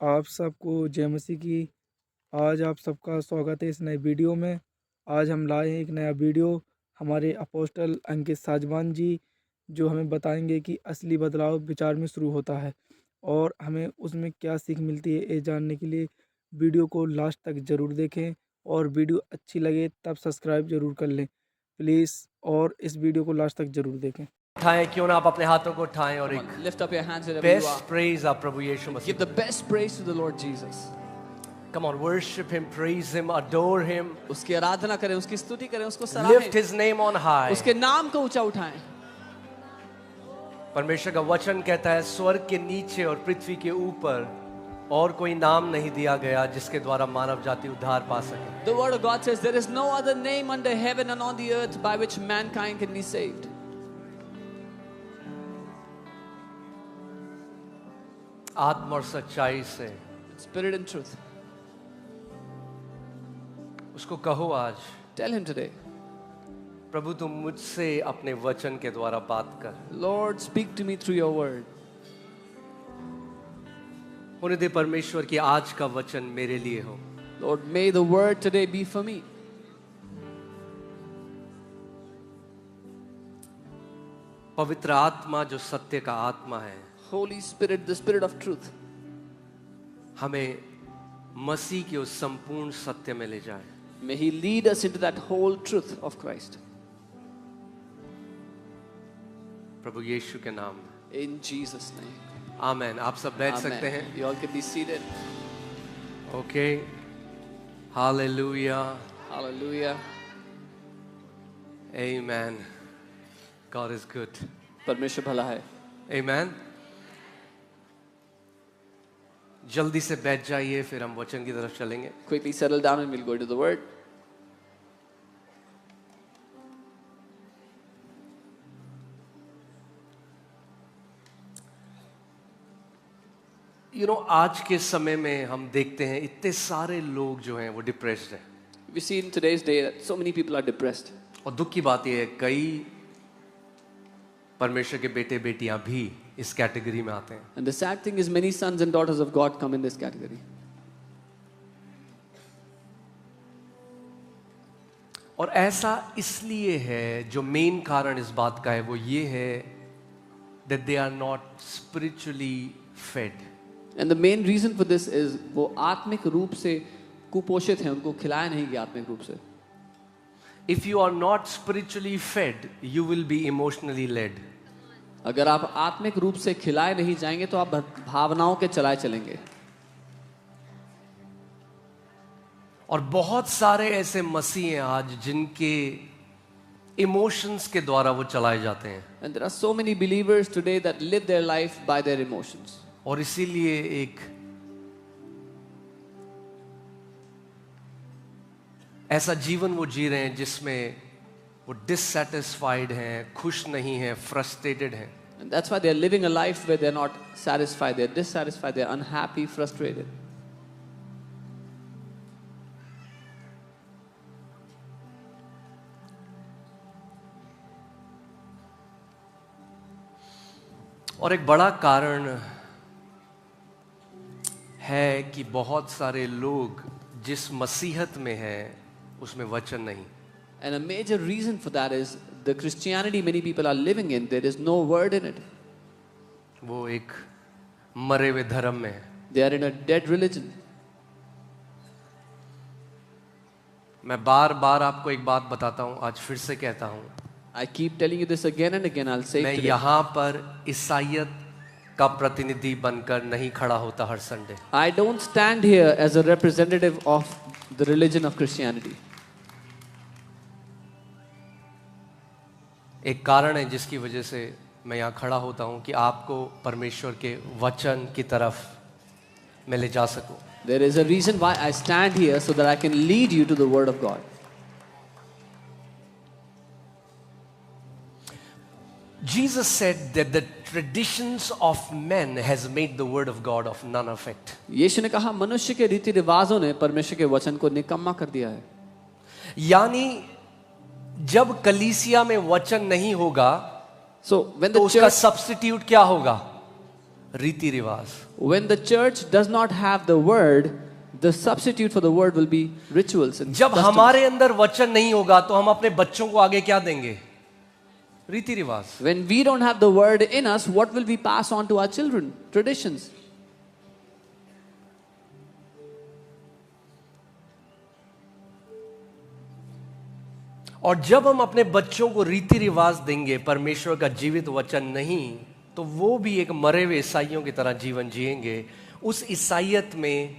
आप सबको जय मसीह की। आज आप सबका स्वागत है इस नए वीडियो में। आज हम लाए हैं एक नया वीडियो। हमारे अपोस्टल अंकित साजवान जी जो हमें बताएंगे कि असली बदलाव विचार में शुरू होता है और हमें उसमें क्या सीख मिलती है, ये जानने के लिए वीडियो को लास्ट तक ज़रूर देखें और वीडियो अच्छी लगे तब सब्सक्राइब ज़रूर कर लें प्लीज़, और इस वीडियो को लास्ट तक ज़रूर देखें। उठाएं, क्यों ना आप अपने हाथों को उठाएं और Come एक on, lift up your hands wherever you best are. Praise आप प्रभु यीशु Give Masih. the best praise to the Lord Jesus. Come on, worship him, praise him, adore him, उसकी आराधना करें, उसकी स्तुति करें, उसको lift सराहें, his name on high। उसके नाम को ऊंचा उठाएं। परमेश्वर का वचन कहता है स्वर्ग के नीचे और पृथ्वी के ऊपर और कोई नाम नहीं दिया गया जिसके द्वारा मानव जाति उद्धार पा सके। The word of God says there is no other name under heaven and on the earth by which mankind can be saved. आत्मा और सच्चाई से Spirit and truth. उसको कहो आज, Tell him today, प्रभु तुम मुझसे अपने वचन के द्वारा बात कर। Lord, speak to me through your word. होने दे परमेश्वर कि आज का वचन मेरे लिए हो। Lord, may the word today be for me. पवित्र आत्मा जो सत्य का आत्मा है, Holy Spirit, the Spirit of truth, हमें मसीह के उस संपूर्ण सत्य में ले जाए। may he lead us into that whole truth of Christ. प्रभु यीशु के नाम में In Jesus' name. आमेन। आप सब बैठ सकते हैं। Amen. You all can be seated. Okay, hallelujah, Hallelujah. Amen. God is good, परमेश्वर भला है। आमेन। जल्दी से बैठ जाइए, फिर हम वचन की तरफ चलेंगे। Quickly settle down and we'll go into the word. आज के समय में हम देखते हैं इतने सारे लोग जो हैं वो डिप्रेस्ड हैं। We see in today's day that so many people are depressed. और दुख की बात यह है कई परमेश्वर के बेटे बेटियां भी इस कैटेगरी में आते हैं। And the sad thing is many sons and daughters of God come in this category. और ऐसा इसलिए है, जो मेन कारण इस बात का है वो ये है that they are not spiritually fed. And the main reason for this is वो आत्मिक रूप से कुपोषित हैं, उनको खिलाया नहीं गया आत्मिक रूप से। If you are not spiritually fed, you will be emotionally led. अगर आप आत्मिक रूप से खिलाए नहीं जाएंगे तो आप भावनाओं के चलाए चलेंगे। और बहुत सारे ऐसे मसीह हैं आज जिनके इमोशंस के द्वारा वो चलाए जाते हैं। And there are so many believers today that live their life by their emotions. और इसीलिए एक ऐसा जीवन वो जी रहे हैं जिसमें वो डिससैटिस्फाइड हैं, खुश नहीं हैं, फ्रस्ट्रेटेड हैं। And that's why they're living a life where they're not satisfied, they're dissatisfied, they're unhappy, frustrated. और एक बड़ा कारण है कि बहुत सारे लोग जिस मसीहत में हैं उसमें वचन नहीं। And a major reason for that is the Christianity many people are living in, there is no word in it. वो एक मरे हुए धर्म में है। They are in a dead religion. मैं बार बार आपको एक बात बताता हूँ, आज फिर से कहता हूँ, I keep telling you this again and again, I'll say मैं it today. यहाँ पर ईसाइयत का प्रतिनिधि बनकर नहीं खड़ा होता हर Sunday. I don't stand here as a representative of the religion of Christianity. एक कारण है जिसकी वजह से मैं यहाँ खड़ा होता हूँ कि आपको परमेश्वर के वचन की तरफ मैं ले जा सकूँ। There is a reason why I stand here, so that I can lead you to the word of God. Jesus said that the traditions of men has made the word of God of none effect. यीशु ने कहा मनुष्य के रीति रिवाजों ने परमेश्वर के वचन को निकम्मा कर दिया है। यानी जब कलीसिया में वचन नहीं होगा So when तो the उसका church, सब्स्टिट्यूट क्या होगा? रीति रिवाज। When the church does not have the word, the substitute for the word will be rituals and जब customs. हमारे अंदर वचन नहीं होगा तो हम अपने बच्चों को आगे क्या देंगे? रीति रिवाज। When we don't have the word in us, what will we pass on to our children? Traditions. और जब हम अपने बच्चों को रीति रिवाज देंगे, परमेश्वर का जीवित वचन नहीं, तो वो भी एक मरे हुए ईसाइयों की तरह जीवन जिएंगे। उस ईसाइयत में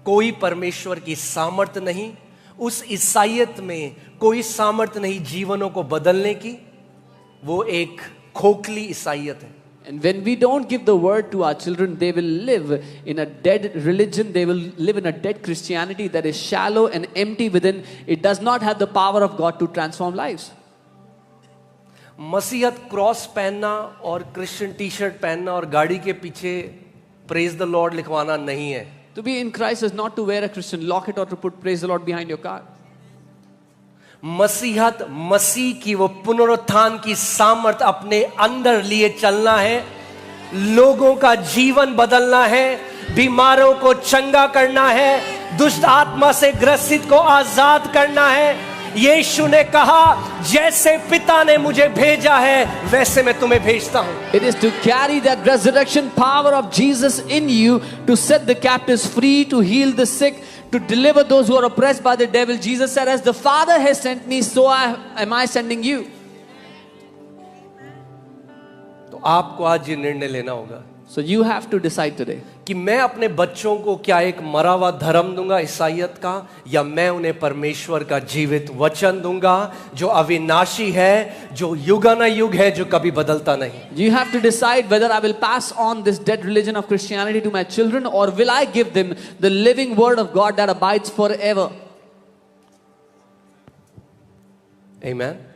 कोई परमेश्वर की सामर्थ नहीं, उस ईसाइयत में कोई सामर्थ नहीं जीवनों को बदलने की। वो एक खोखली ईसाइयत है। And when we don't give the word to our children, they will live in a dead religion. They will live in a dead Christianity that is shallow and empty within. It does not have the power of God to transform lives. मसीहत cross पहनना और Christian T shirt पहनना और गाड़ी के पीछे praise the Lord लिखवाना नहीं है। To be in Christ is not to wear a Christian locket or to put praise the Lord behind your car. मसीहत मसीह की वो पुनरुत्थान की सामर्थ अपने अंदर लिए चलना है, लोगों का जीवन बदलना है, बीमारों को चंगा करना है, दुष्ट आत्मा से ग्रसित को आजाद करना है। यीशु ने कहा, जैसे पिता ने मुझे भेजा है वैसे मैं तुम्हें भेजता हूं। It is to carry that resurrection power of Jesus in you, to set the captives free, to heal the sick, to deliver those who are oppressed by the devil. Jesus said, as the Father has sent me, so am I sending you. तो आपको आज ये निर्णय लेना होगा। So you have to decide today. कि मैं अपने बच्चों को क्या एक मरा हुआ धर्म दूंगा ईसाइयत का, या मैं उन्हें परमेश्वर का जीवित वचन दूंगा जो अविनाशी है, जो युगानुयुग है, जो कभी बदलता नहीं। You have to decide whether I will pass on this dead religion of Christianity to my children, or will I give them the living word of God that abides forever. Amen.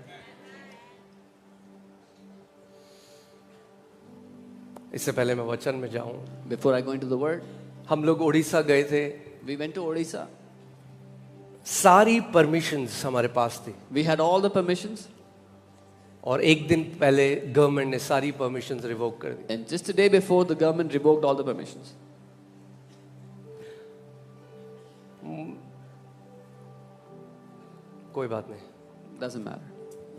इससे पहले मैं वचन में जाऊं, Before I go into the word, हम लोग उड़ीसा गए थे। we went to Odisha. सारी परमिशंस हमारे पास थी, We had all the permissions, और एक दिन पहले गवर्नमेंट ने सारी परमिशंस रिवोक कर दी। and just a day before, the government revoked all the permissions. कोई बात नहीं, Doesn't matter.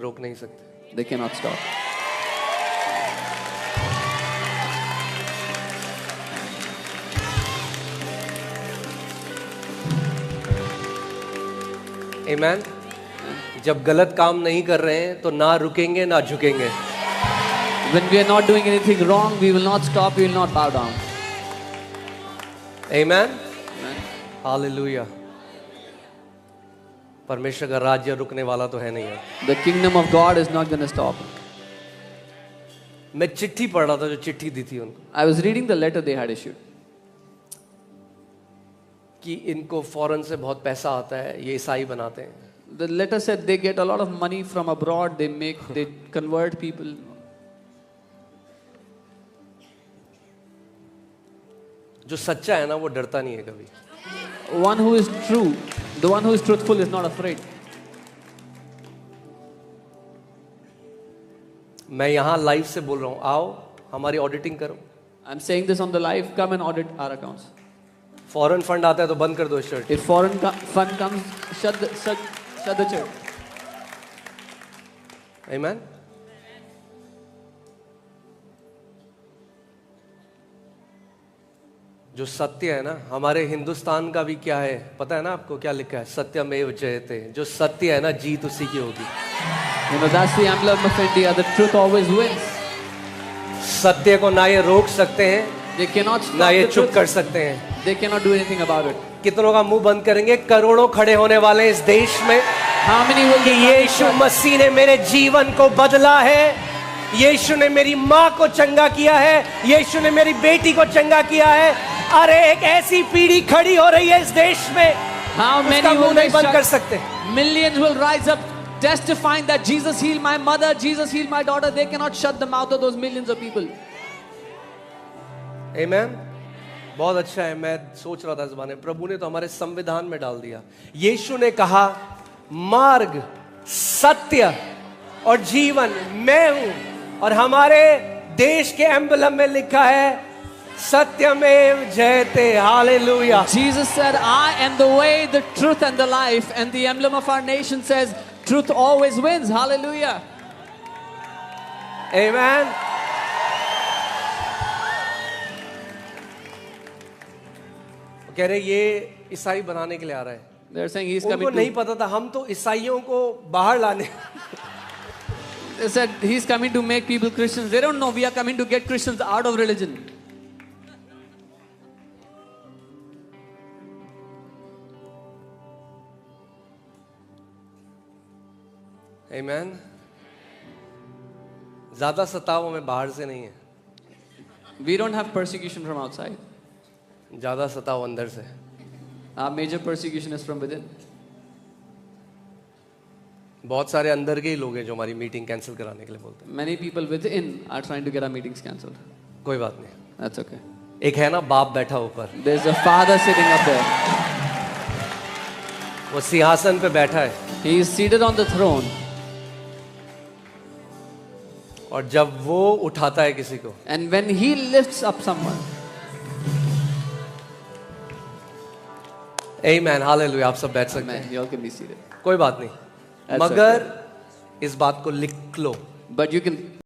रोक नहीं सकते। They cannot stop. Amen. जब गलत काम नहीं कर रहे हैं तो ना रुकेंगे ना झुकेंगे। When we are not doing anything wrong, we will not stop, we will not bow down. Amen. Amen. Hallelujah. परमेश्वर का राज्य रुकने वाला तो है नहीं है। The kingdom of God is not going to stop. मैं चिट्ठी पढ़ रहा था जो चिट्ठी दी थी उनको, I was reading the letter they had issued. कि इनको फॉरेन से बहुत पैसा आता है, ये ईसाई बनाते हैं। The letter said they get a lot of money from abroad, they convert people. जो सच्चा है ना वो डरता नहीं है कभी। One who is true, the one who is truthful is not afraid. मैं यहाँ लाइव से बोल रहा हूँ, आओ हमारी ऑडिटिंग करो। I'm saying this on the live, come and audit our accounts. Foreign fund आता है तो बंद कर दो shirt. If foreign fund comes, shut the church. Amen. जो सत्य है ना, हमारे हिंदुस्तान का भी क्या है पता है ना आपको? क्या लिखा है? सत्यमेव जयते। जो सत्य है ना, जीत उसी की होगी। You know, that's the emblem of India. The truth always wins. सत्य को ना ये रोक सकते हैं, They cannot stop ना ये the चुप truth. कर सकते हैं। They cannot do anything about it. कितनों का मुंह बंद करेंगे? करोड़ों खड़े होने वाले हैं इस देश में How many will कि यीशु मसीह ने मेरे जीवन को बदला है, यीशु ने मेरी माँ को चंगा किया है, यीशु ने मेरी बेटी को चंगा किया है। अरे एक ऐसी पीढ़ी खड़ी हो रही है इस देश में, How उसका many मुंह will नहीं they बंद कर shut? सकते। Millions will rise up testifying that Jesus healed my mother, Jesus healed my daughter. They cannot shut the mouth of those millions of people. Amen. बहुत अच्छा है। मैं सोच रहा था इस बारे में, प्रभु ने तो हमारे संविधान में डाल दिया। यीशु ने कहा, मार्ग, सत्य और जीवन मैं हूं, और हमारे देश के एम्बलम में लिखा है सत्यमेव जयते, hallelujah. Jesus said, I am the way, the truth, and the life. And the emblem of our nation says, truth always wins. Hallelujah. आमेन। कह रहे ये ईसाई बनाने के लिए आ रहा है। They're saying he's उनको coming नहीं to... पता था, हम तो ईसाइयों को बाहर लाने। They said he's coming to make people Christians. They don't know we are coming to get Christians out of religion. आमेन। ज्यादा सताव हमें बाहर से नहीं है, We don't have persecution from outside. ज्यादा सताव अंदर से। Our major persecution is from within. बहुत सारे अंदर के ही लोग हैं जो हमारी मीटिंग कैंसिल कराने के लिए बोलते हैं। Many people within are trying to get our meetings cancelled. कोई बात नहीं, That's okay. एक है ना बाप बैठा ऊपर, There's a father sitting up there. वो सिंहासन पे बैठा है, He is seated on the throne. और जब वो उठाता है किसी को, And when he lifts up someone, amen, hallelujah. आप सब बैठ सकते हैं, amen, you all can be seated. कोई बात नहीं, That's मगर इस बात को लिख लो, But you can